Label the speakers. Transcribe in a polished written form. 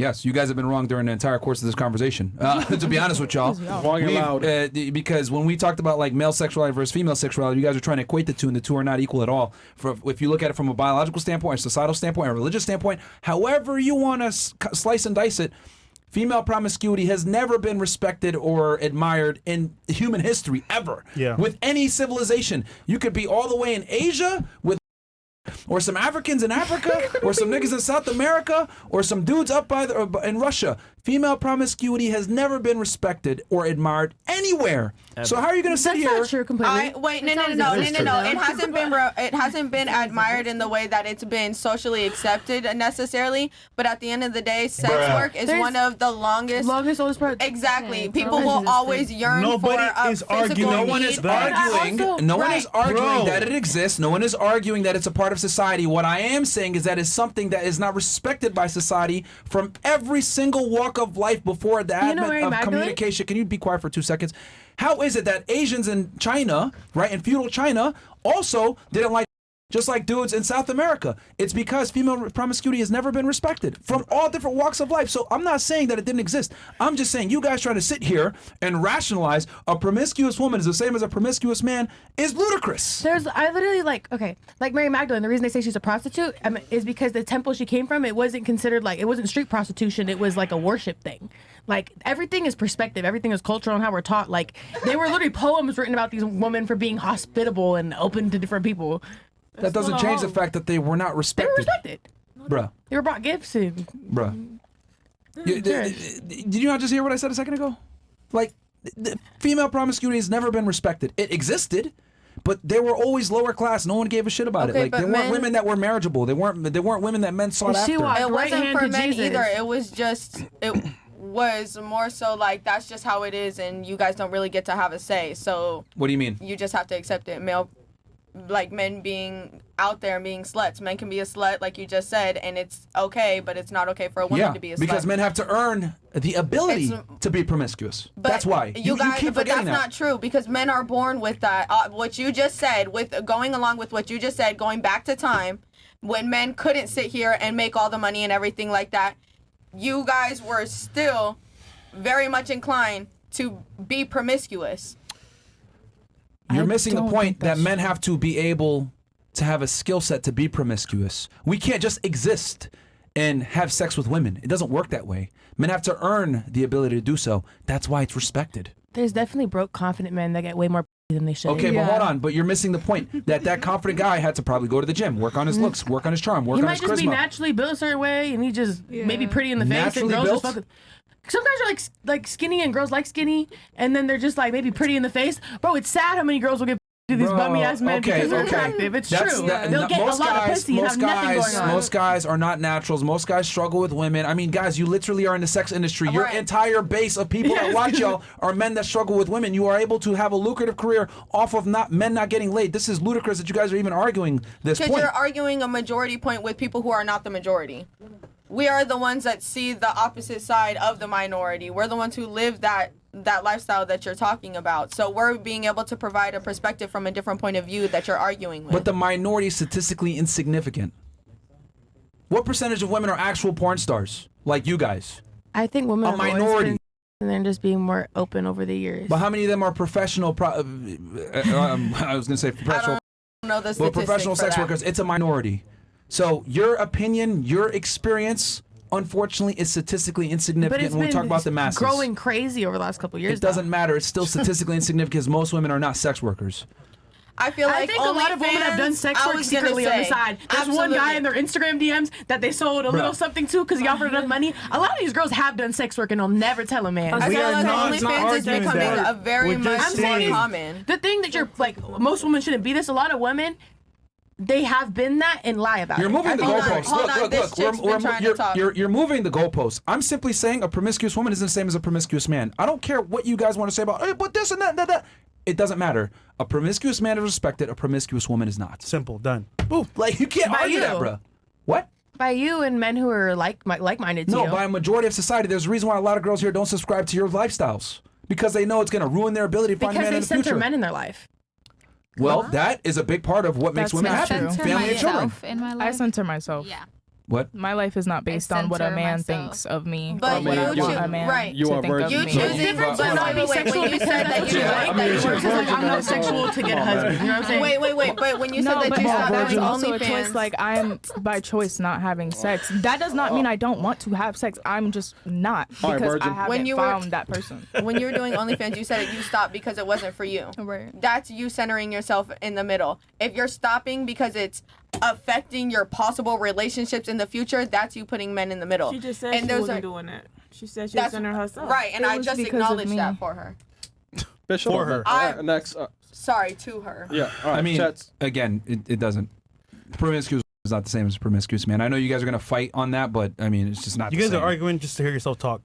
Speaker 1: Yes, you guys have been wrong during the entire course of this conversation. To be honest with y'all, because when we talked about like male sexuality versus female sexuality, you guys are trying to equate the two, and the two are not equal at all. If you look at it from a biological standpoint, a societal standpoint, a religious standpoint, however you want to slice and dice it, female promiscuity has never been respected or admired in human history ever.
Speaker 2: Yeah.
Speaker 1: With any civilization, you could be all the way in Asia with. Or some Africans in Africa, or some niggas in South America, or some dudes up in Russia. Female promiscuity has never been respected or admired anywhere. Ever. So how are you going to sit here?
Speaker 3: That's not true completely.
Speaker 4: No. It hasn't been admired in the way that it's been socially accepted necessarily. But at the end of the day, sex work is one of the longest oldest part. Exactly. Yeah, people will always yearn for a physical
Speaker 1: No one is arguing. No one is arguing that it exists. No one is arguing that it's a part of society. What I am saying is that it's something that is not respected by society from every single walk of life before the advent of communication. Can you be quiet for 2 seconds? How is it that Asians in China, right, in feudal China, also didn't like just like dudes in South America? It's because female promiscuity has never been respected from all different walks of life. So I'm not saying that it didn't exist. I'm just saying you guys trying to sit here and rationalize a promiscuous woman is the same as a promiscuous man is ludicrous.
Speaker 3: I literally like Mary Magdalene, the reason they say she's a prostitute is because the temple she came from, it wasn't considered it wasn't street prostitution. It was like a worship thing. Like everything is perspective. Everything is cultural and how we're taught. Like they were literally poems written about these women for being hospitable and open to different people.
Speaker 1: That doesn't change the fact that they were not respected.
Speaker 3: They were respected.
Speaker 1: Bruh.
Speaker 3: They were brought gifts and...
Speaker 1: Bruh. Did you not just hear what I said a second ago? Like, the female promiscuity has never been respected. It existed, but they were always lower class. No one gave a shit about it. Like, they weren't women that were marriageable. They weren't women that men sought after.
Speaker 4: It wasn't for men either. It was just... It was more so like, that's just how it is, and you guys don't really get to have a say. So... What do you mean? You just have to accept it. Like men being out there and being sluts. Men can be a slut, like you just said, and it's okay, but it's not okay for a woman to be a slut.
Speaker 1: Because men have to earn the ability to be promiscuous. That's why. You keep
Speaker 4: but that's
Speaker 1: that.
Speaker 4: not true, because men are born with that. What you just said, going along with what you just said, going back to time, when men couldn't sit here and make all the money and everything like that, you guys were still very much inclined to be promiscuous.
Speaker 1: You're missing the point that men have to be able to have a skill set to be promiscuous. We can't just exist and have sex with women. It doesn't work that way. Men have to earn the ability to do so. That's why it's respected.
Speaker 3: There's definitely broke, confident men that get way more than they should.
Speaker 1: Okay, but hold on. But you're missing the point that confident guy had to probably go to the gym, work on his looks, work on his charm, work on his charisma.
Speaker 3: He might just be naturally built a certain way, and he just maybe pretty in the face. And girls just some guys are like skinny and girls like skinny, and then they're just like maybe pretty in the face. Bro, it's sad how many girls will get to these bummy ass men because they're attractive. It's true. They'll get a lot of pussy and have nothing going on.
Speaker 1: Most guys are not naturals. Most guys struggle with women. I mean, guys, you literally are in the sex industry. Your entire base of people that watch y'all are men that struggle with women. You are able to have a lucrative career off of men not getting laid. This is ludicrous that you guys are even arguing this point.
Speaker 4: Because you're arguing a majority point with people who are not the majority. We are the ones that see the opposite side of the minority. We're the ones who live that lifestyle that you're talking about. So we're being able to provide a perspective from a different point of view that you're arguing with.
Speaker 1: But the minority is statistically insignificant. What percentage of women are actual porn stars, like you guys?
Speaker 3: I think women are a minority. And then just being more open over the years.
Speaker 1: But how many of them are professional, I was going to say professional.
Speaker 4: I don't know the
Speaker 1: statistic professional sex workers, it's a minority. So your opinion, your experience, unfortunately, is statistically insignificant when we talk about the masses.
Speaker 3: It's growing crazy over the last couple of years.
Speaker 1: It doesn't matter. It's still statistically insignificant because most women are not sex workers.
Speaker 4: I think
Speaker 3: a lot of women have done sex work secretly on the side. There's one guy in their Instagram DMs that they sold a little something to because he offered enough money. A lot of these girls have done sex work and they'll never tell a man.
Speaker 4: I feel like OnlyFans is becoming a very much more common.
Speaker 3: The thing that you're like, most women shouldn't be this. A lot of women, they have been that and lie about it.
Speaker 1: You're moving the goalposts. Look. You're moving the goalposts. I'm simply saying a promiscuous woman isn't the same as a promiscuous man. I don't care what you guys want to say about, hey, but this and that. It doesn't matter. A promiscuous man is respected. A promiscuous woman is not.
Speaker 2: Simple. Done.
Speaker 1: Ooh, like you can't argue that, bro. What?
Speaker 3: By you and men who are like-minded to you.
Speaker 1: No, by a majority of society. There's a reason why a lot of girls here don't subscribe to your lifestyles because they know it's going to ruin their ability to find a man in the future.
Speaker 3: Because they center men in their life.
Speaker 1: Well, that is a big part of what makes women happy. Family and children.
Speaker 5: I center myself.
Speaker 6: Yeah.
Speaker 1: What?
Speaker 2: My life is not based on what a man thinks of me.
Speaker 4: But
Speaker 2: what I want a man
Speaker 5: you
Speaker 2: to
Speaker 5: are
Speaker 2: think of
Speaker 5: virgin.
Speaker 2: me.
Speaker 3: It's different to not be sexual because that's what you like. That you weren't just like, I'm not sexual to get a husband. You know what I'm saying?
Speaker 4: Wait. But when you said
Speaker 2: No,
Speaker 4: that
Speaker 2: but
Speaker 4: you stopped
Speaker 2: that's
Speaker 4: doing
Speaker 2: also a choice.
Speaker 4: OnlyFans,
Speaker 2: Like I'm by choice not having sex. That does not mean I don't want to have sex. I'm just not because I haven't found that person.
Speaker 4: When you were doing OnlyFans, you said that you stopped because it wasn't for you.
Speaker 2: Right.
Speaker 4: That's you centering yourself in the middle. If you're stopping because it's affecting your possible relationships in the future, that's you putting men in the middle.
Speaker 6: She just said she wasn't doing it. She said she was centering herself.
Speaker 4: Right, and I just acknowledged that for her.
Speaker 5: Bishop,
Speaker 7: For her.
Speaker 5: Next.
Speaker 4: Sorry, to her.
Speaker 5: Yeah. All right,
Speaker 1: I mean, again, it doesn't. Promiscuous is not the same as promiscuous man. I know you guys are gonna fight on that, but I mean, it's just not.
Speaker 7: You
Speaker 1: the
Speaker 7: guys
Speaker 1: same.
Speaker 7: are arguing just to hear yourself talk.